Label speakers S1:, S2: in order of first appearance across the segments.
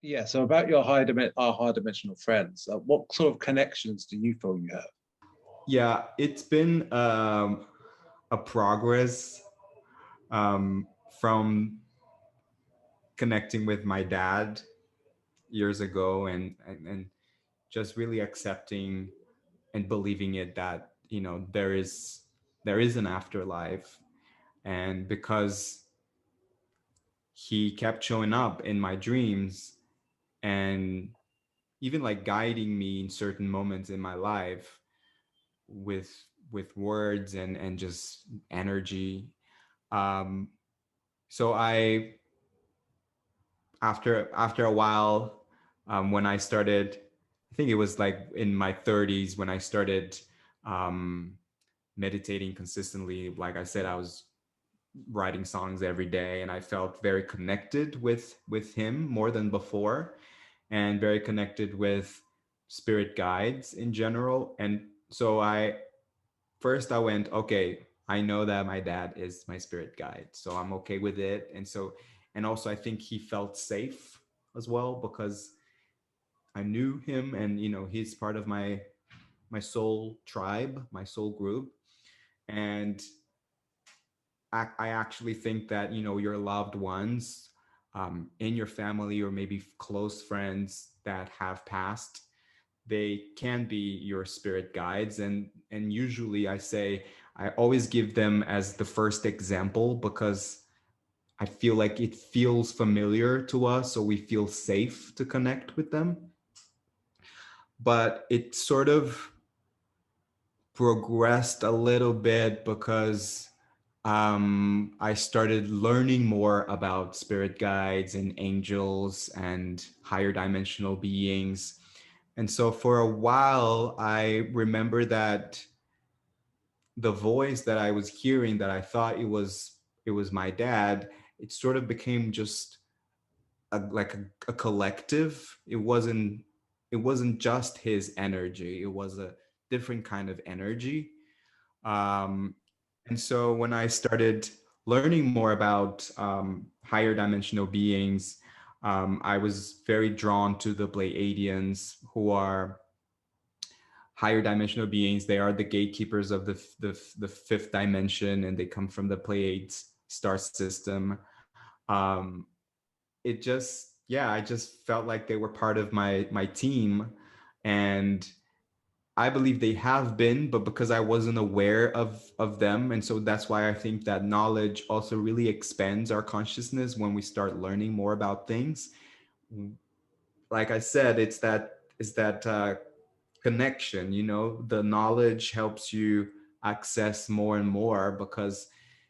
S1: Yeah, so about your our high dimensional friends, what sort of connections do you feel you have?
S2: Yeah, it's been a progress um, from connecting with my dad years ago, and just really accepting and believing it that there is an afterlife. And because he kept showing up in my dreams and even like guiding me in certain moments in my life with words and just energy. um so after a while, when I started, I think it was like in my 30s when I started um meditating consistently. Like I said, I was writing songs every day, and I felt very connected with him more than before, and very connected with spirit guides in general. And so I went, okay, I know that my dad is my spirit guide, so I'm okay with it. And also I think he felt safe as well, because I knew him, and he's part of my soul tribe, my soul group. And I actually think that your loved ones, in your family, or maybe close friends that have passed, they can be your spirit guides. And usually I always give them as the first example, because I feel like it feels familiar to us, so we feel safe to connect with them. But it sort of progressed a little bit, because I started learning more about spirit guides and angels and higher dimensional beings. And so for a while, I remember that the voice that I was hearing, that I thought it was my dad, it sort of became just a collective. It wasn't just his energy. It was a different kind of energy. um, and so when I started learning more about higher dimensional beings, I was very drawn to the Pleiadians, who are higher dimensional beings. They are the gatekeepers of the fifth dimension, and they come from the Pleiades star system. Um, it just Yeah, I just felt like they were part of my team. And I believe they have been, but because I wasn't aware of them. And so that's why I think that knowledge also really expands our consciousness when we start learning more about things. Like I said, it's that connection. The knowledge helps you access more and more, because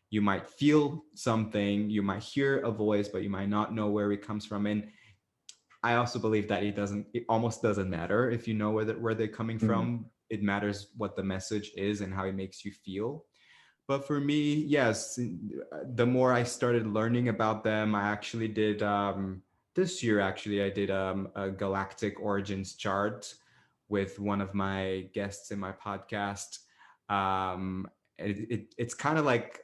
S2: you might feel something, you might hear a voice, but you might not know where it comes from. And I also believe that it almost doesn't matter if you know where they're coming
S1: Hmm.
S2: from. It matters what the message is and how it makes you feel. But for me, yes, the more I started learning about them, I actually did, this year, actually, I did a galactic origins chart with one of my guests in my podcast. It's kind of like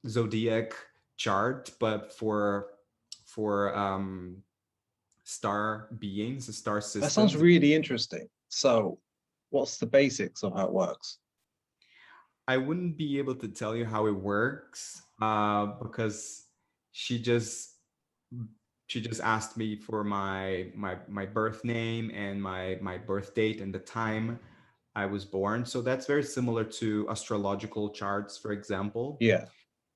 S2: zodiac chart, but for star beings, star
S1: That sounds
S2: systems.
S1: really interesting. So, what's the basics of how it works?
S2: I wouldn't be able to tell you how it works, because she just she just asked me for my birth name and my birth date and the time I was born. So that's very similar to astrological charts, for example.
S1: Yeah.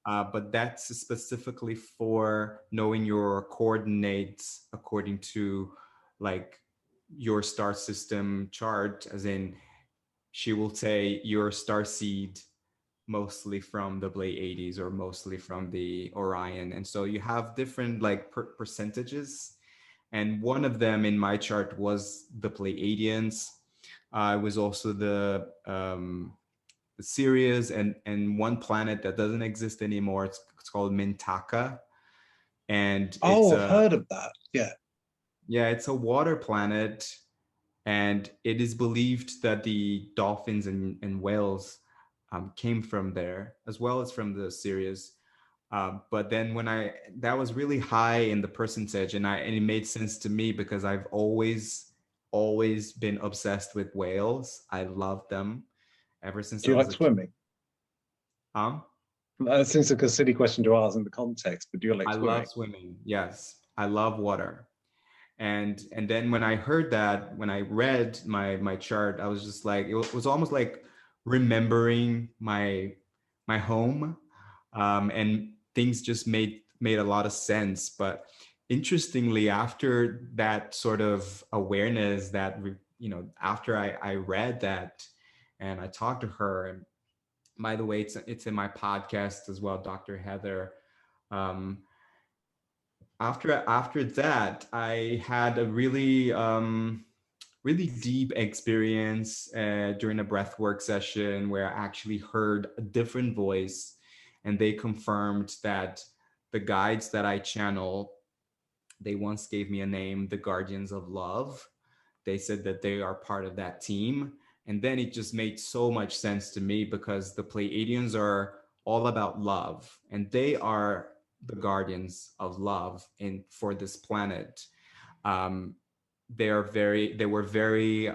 S2: But that's specifically for knowing your coordinates according to, like, your star system chart, as in, she will say your star seed mostly from the Pleiades or mostly from the Orion. And so you have different, like, percentages. And one of them in my chart was the Pleiadians. It was also the Sirius, and one planet that doesn't exist anymore. It's called Mintaka. And
S1: Oh, I've heard of that. Yeah.
S2: it's a water planet. And it is believed that the dolphins and whales came from there, as well as from the Sirius. But then that was really high in the percentage, and it made sense to me because I've always been obsessed with whales. I love them ever since
S1: Do
S2: I
S1: you
S2: was
S1: like
S2: a kid.
S1: swimming?
S2: Um,
S1: That seems like a silly question to ask in the context, but do you like
S2: I
S1: swimming?
S2: love swimming. Yes, I love water. And then when I heard that, when I read my chart, I was just like, it was almost like remembering my home, and things just made a lot of sense. But interestingly, after that sort of awareness, after I read that and I talked to her, and by the way, it's in my podcast as well, Dr. Heather. Um, after that, I had a really deep experience during a breathwork session where I actually heard a different voice, and they confirmed that the guides that I channel, they once gave me a name, the Guardians of Love. They said that they are part of that team. And then it just made so much sense to me because the Pleiadians are all about love, and they are the guardians of love for this planet. Um, they were very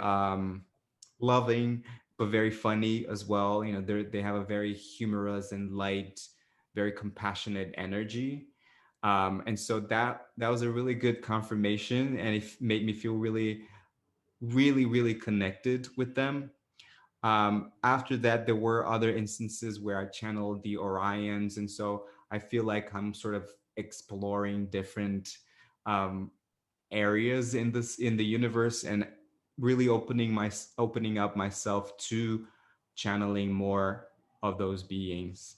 S2: loving, but very funny as well. They have a very humorous and light, very compassionate energy. And so that was a really good confirmation, and it made me feel really connected with them. After that, there were other instances where I channeled the Orions, and so I feel like I'm sort of exploring different um, areas in the universe, and really opening up myself to channeling more of those beings.